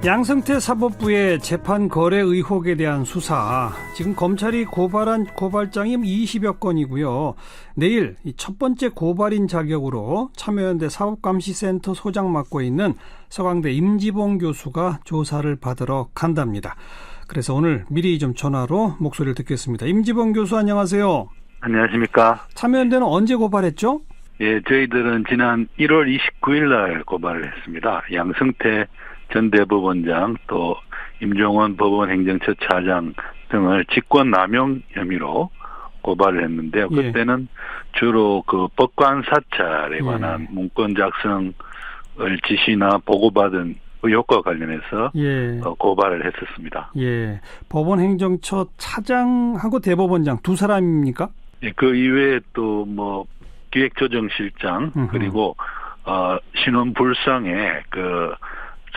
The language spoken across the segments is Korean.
양승태 사법부의 재판 거래 의혹에 대한 수사, 지금 검찰이 고발한 고발장이 20여 건이고요. 내일 첫 번째 고발인 자격으로 참여연대 사법감시센터 소장 맡고 있는 서강대 임지봉 교수가 조사를 받으러 간답니다. 그래서 오늘 미리 좀 전화로 목소리를 듣겠습니다. 임지봉 교수, 안녕하세요. 안녕하십니까. 참여연대는 언제 고발했죠? 예, 저희들은 지난 1월 29일 날 고발을 했습니다. 양승태 전 대법원장, 또 임종원 법원행정처 차장 등을 직권남용 혐의로 고발을 했는데요. 그때는 주로 그 법관 사찰에 관한 문건 작성을 지시나 보고받은 의혹과 관련해서 고발을 했었습니다. 예, 법원행정처 차장하고 대법원장 두 사람입니까? 예, 그 이외에 또 뭐 기획조정실장 그리고 신원불상의 그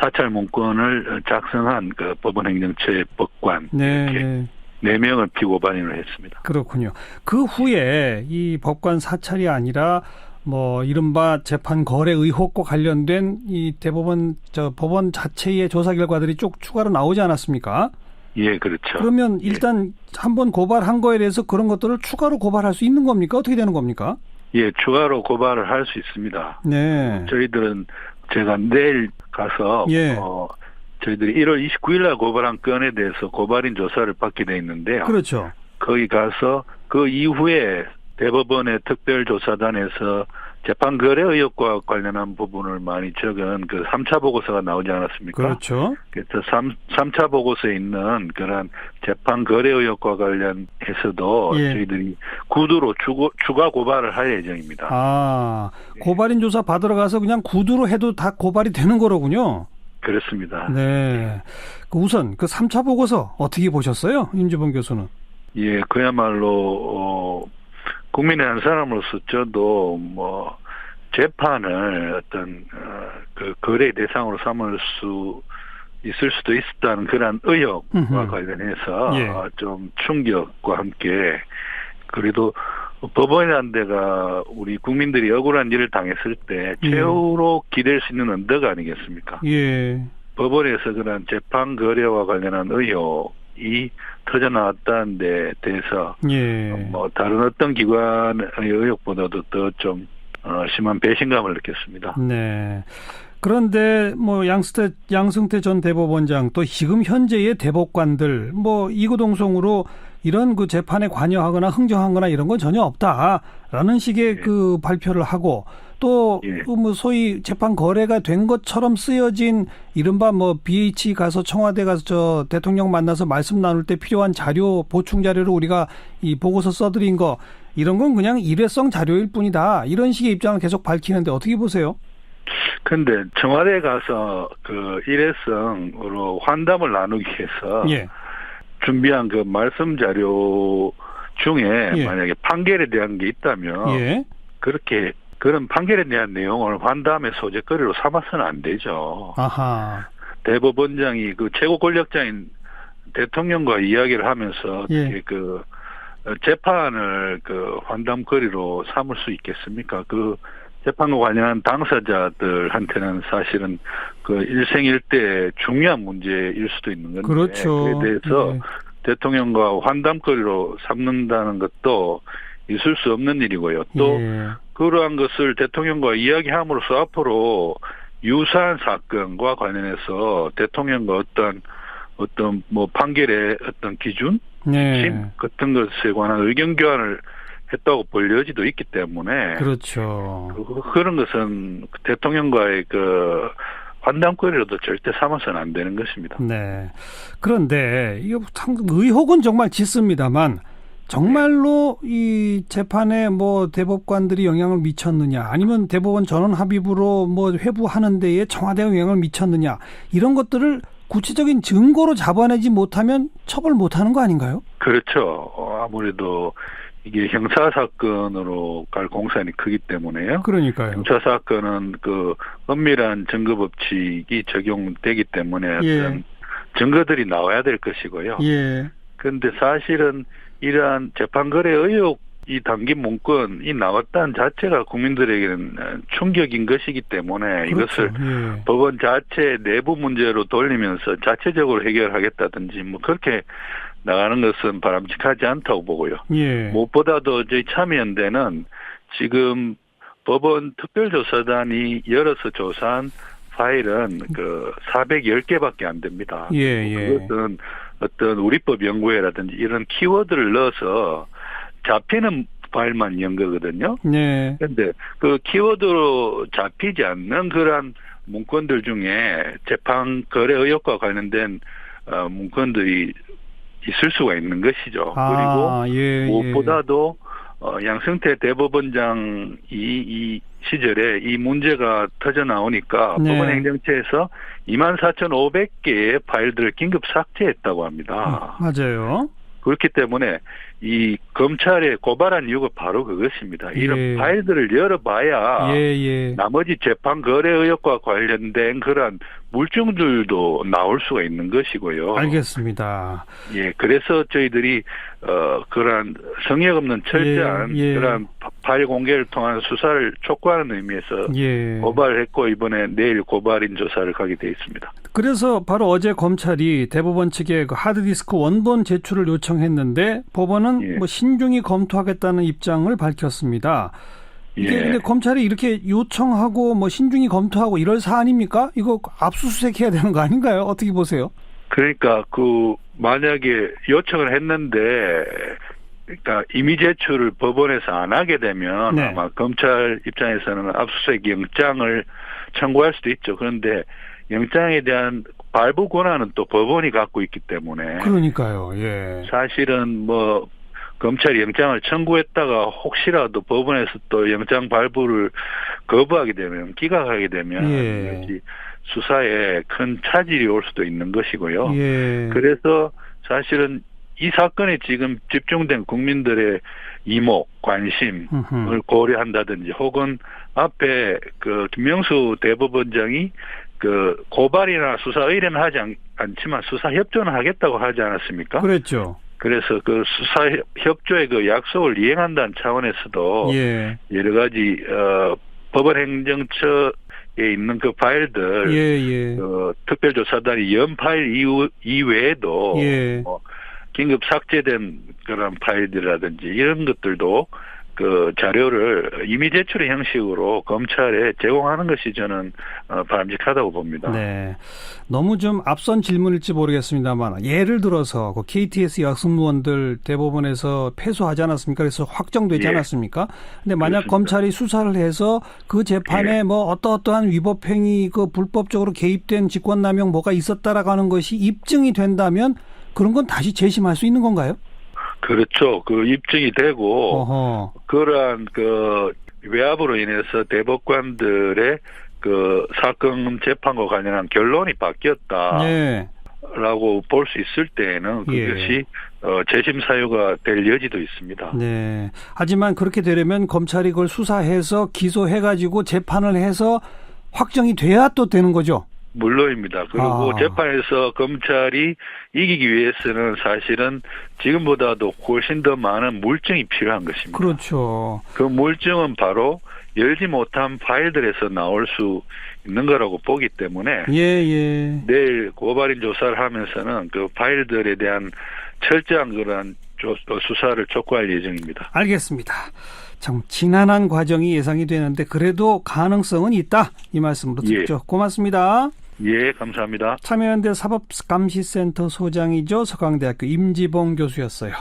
사찰 문건을 작성한 그 법원행정처의 법관 이렇게 4명을 피고발인을 했습니다. 그렇군요. 그 후에 이 법관 사찰이 아니라 뭐 이른바 재판 거래 의혹과 관련된 이 대법원 법원 자체의 조사 결과들이 쭉 추가로 나오지 않았습니까? 예, 그렇죠. 그러면 일단 한번 고발한 거에 대해서 그런 것들을 추가로 고발할 수 있는 겁니까? 어떻게 되는 겁니까? 예, 추가로 고발을 할 수 있습니다. 네. 저희들은 제가 내일 가서 저희들이 1월 29일 날 고발한 건에 대해서 고발인 조사를 받게 돼 있는데요. 그렇죠. 거기 가서 그 이후에 대법원의 특별조사단에서 재판 거래 의혹과 관련한 부분을 많이 적은 그 3차 보고서가 나오지 않았습니까? 그렇죠. 그래서 3차 보고서에 있는 그런 재판 거래 의혹과 관련해서도 저희들이 구두로 추가 고발을 할 예정입니다. 아, 고발인 조사 받으러 가서 그냥 구두로 해도 다 고발이 되는 거로군요. 그렇습니다. 네. 우선 그 3차 보고서 어떻게 보셨어요? 임지봉 교수는. 예, 그야말로 국민의 한 사람으로서 저도 뭐 재판을 어떤 그 거래 대상으로 삼을 수 있을 수도 있었다는 그런 의혹과 관련해서 좀 충격과 함께, 그래도 법원이라는 데가 우리 국민들이 억울한 일을 당했을 때 최후로 기댈 수 있는 언덕 아니겠습니까? 예. 법원에서 그런 재판 거래와 관련한 의혹이 터져 나왔다는 데 대해서 뭐 다른 어떤 기관의 의혹보다도 더 좀 심한 배신감을 느꼈습니다. 네. 그런데 뭐 양승태 전 대법원장, 또 지금 현재의 대법관들 뭐 이구동성으로 이런 그 재판에 관여하거나 흥정하거나 이런 건 전혀 없다라는 식의 그 발표를 하고, 또 뭐 소위 재판 거래가 된 것처럼 쓰여진 이른바 뭐 BH 가서 청와대 가서 저 대통령 만나서 말씀 나눌 때 필요한 자료, 보충 자료를 우리가 이 보고서 써드린 거, 이런 건 그냥 일회성 자료일 뿐이다, 이런 식의 입장을 계속 밝히는데 어떻게 보세요? 근데 청와대에 가서 그 일회성으로 환담을 나누기 위해서 준비한 그 말씀 자료 중에 만약에 판결에 대한 게 있다면 그렇게 그런 판결에 대한 내용을 환담의 소재거리로 삼아서는 안 되죠. 아하. 대법원장이 그 최고 권력자인 대통령과 이야기를 하면서 그 재판을 그 환담거리로 삼을 수 있겠습니까? 그 재판과 관련한 당사자들한테는 사실은 그 일생일대 중요한 문제일 수도 있는 건데, 그렇죠. 그에 대해서 대통령과 환담거리로 삼는다는 것도 있을 수 없는 일이고요. 또 그러한 것을 대통령과 이야기함으로써 앞으로 유사한 사건과 관련해서 대통령과 어떤 뭐 판결의 어떤 기준, 같은 것에 관한 의견 교환을 했다고 볼 여지도 있기 때문에, 그렇죠. 그런 것은 대통령과의 그 환담거리로도 절대 삼아서는 안 되는 것입니다. 네. 그런데 이거 참 의혹은 정말 짙습니다만, 정말로 이 재판에 뭐 대법관들이 영향을 미쳤느냐, 아니면 대법원 전원 합의부로 뭐 회부하는 데에 청와대가 영향을 미쳤느냐, 이런 것들을 구체적인 증거로 잡아내지 못하면 처벌 못하는 거 아닌가요? 그렇죠. 아무래도 이게 형사 사건으로 갈 공산이 크기 때문에요. 그러니까요. 형사 사건은 그 엄밀한 증거 법칙이 적용되기 때문에 어떤 증거들이 나와야 될 것이고요. 그런데 사실은 이러한 재판 거래 의혹 이 당기 문건이 나왔다는 자체가 국민들에게는 충격인 것이기 때문에 그렇죠. 이것을 예. 법원 자체 내부 문제로 돌리면서 자체적으로 해결하겠다든지 뭐 그렇게 나가는 것은 바람직하지 않다고 보고요. 예. 무엇보다도 저희 참여연대는 지금 법원 특별조사단이 열어서 조사한 파일은 410개밖에 안 됩니다. 예, 예. 그것은 어떤 우리법 연구회라든지 이런 키워드를 넣어서 잡히는 파일만 연 거거든요. 네. 그런데 그 키워드로 잡히지 않는 그러한 문건들 중에 재판 거래 의혹과 관련된 문건들이 있을 수가 있는 것이죠. 아, 그리고 예, 무엇보다도 양승태 대법원장이 이 시절에 이 문제가 터져 나오니까 네. 법원 행정처에서 24,500개의 파일들을 긴급 삭제했다고 합니다. 맞아요. 그렇기 때문에 이 검찰에 고발한 이유가 바로 그것입니다. 이런 예. 파일들을 열어봐야 예. 나머지 재판 거래 의혹과 관련된 그런 물증들도 나올 수가 있는 것이고요. 알겠습니다. 예, 그래서 저희들이 그러한 성역 없는 철저한 예. 그러한 파일 공개를 통한 수사를 촉구하는 의미에서 예. 고발을 했고 이번에 내일 고발인 조사를 가게 돼 있습니다. 그래서 바로 어제 검찰이 대법원 측에 그 하드디스크 원본 제출을 요청했는데 법원은 예. 뭐 신중히 검토하겠다는 입장을 밝혔습니다. 이게 예. 근데 검찰이 이렇게 요청하고 뭐 신중히 검토하고 이럴 사안입니까? 이거 압수수색해야 되는 거 아닌가요? 어떻게 보세요? 그러니까 만약에 요청을 했는데 그러니까 임의 제출을 법원에서 안 하게 되면 네. 아마 검찰 입장에서는 압수수색 영장을 청구할 수도 있죠. 그런데 영장에 대한 발부 권한은 또 법원이 갖고 있기 때문에 그러니까요. 예. 사실은 뭐 검찰이 영장을 청구했다가 혹시라도 법원에서 또 영장 발부를 거부하게 되면 기각하게 되면 예. 이것이 수사에 큰 차질이 올 수도 있는 것이고요. 예. 그래서 사실은 이 사건에 지금 집중된 국민들의 이목, 관심을 고려한다든지 혹은 앞에 김명수 대법원장이 고발이나 수사 의뢰는 하지 않지만 수사 협조는 하겠다고 하지 않았습니까? 그랬죠. 그래서 수사 협조의 약속을 이행한다는 차원에서도 예. 여러 가지 법원 행정처에 있는 파일들, 예. 특별조사단이 연 파일 이외에도 예. 긴급 삭제된 그런 파일들이라든지 이런 것들도 자료를 임의 제출의 형식으로 검찰에 제공하는 것이 저는 바람직하다고 봅니다. 네. 너무 좀 앞선 질문일지 모르겠습니다만 예를 들어서 KTS 여승무원들 대법원에서 패소하지 않았습니까? 그래서 확정되지 예. 않았습니까? 근데 만약 그렇습니다. 검찰이 수사를 해서 그 재판에 예. 뭐 어떠한 위법 행위 불법적으로 개입된 직권남용 뭐가 있었다라고 하는 것이 입증이 된다면 그런 건 다시 재심할 수 있는 건가요? 그렇죠. 입증이 되고 어허. 그러한 외압으로 인해서 대법관들의 사건 재판과 관련한 결론이 바뀌었다라고 네. 볼 수 있을 때에는 그것이 재심 사유가 될 여지도 있습니다. 네. 하지만 그렇게 되려면 검찰이 그걸 수사해서 기소해가지고 재판을 해서 확정이 돼야 또 되는 거죠. 물론입니다. 그리고 재판에서 검찰이 이기기 위해서는 사실은 지금보다도 훨씬 더 많은 물증이 필요한 것입니다. 그렇죠. 그 물증은 바로 열지 못한 파일들에서 나올 수 있는 거라고 보기 때문에 예. 내일 고발인 조사를 하면서는 파일들에 대한 철저한 그런 수사를 촉구할 예정입니다. 알겠습니다. 참 지난한 과정이 예상이 되는데 그래도 가능성은 있다. 이 말씀으로 듣죠. 예. 고맙습니다. 예, 감사합니다. 참여연대 사법감시센터 소장이죠. 서강대학교 임지봉 교수였어요.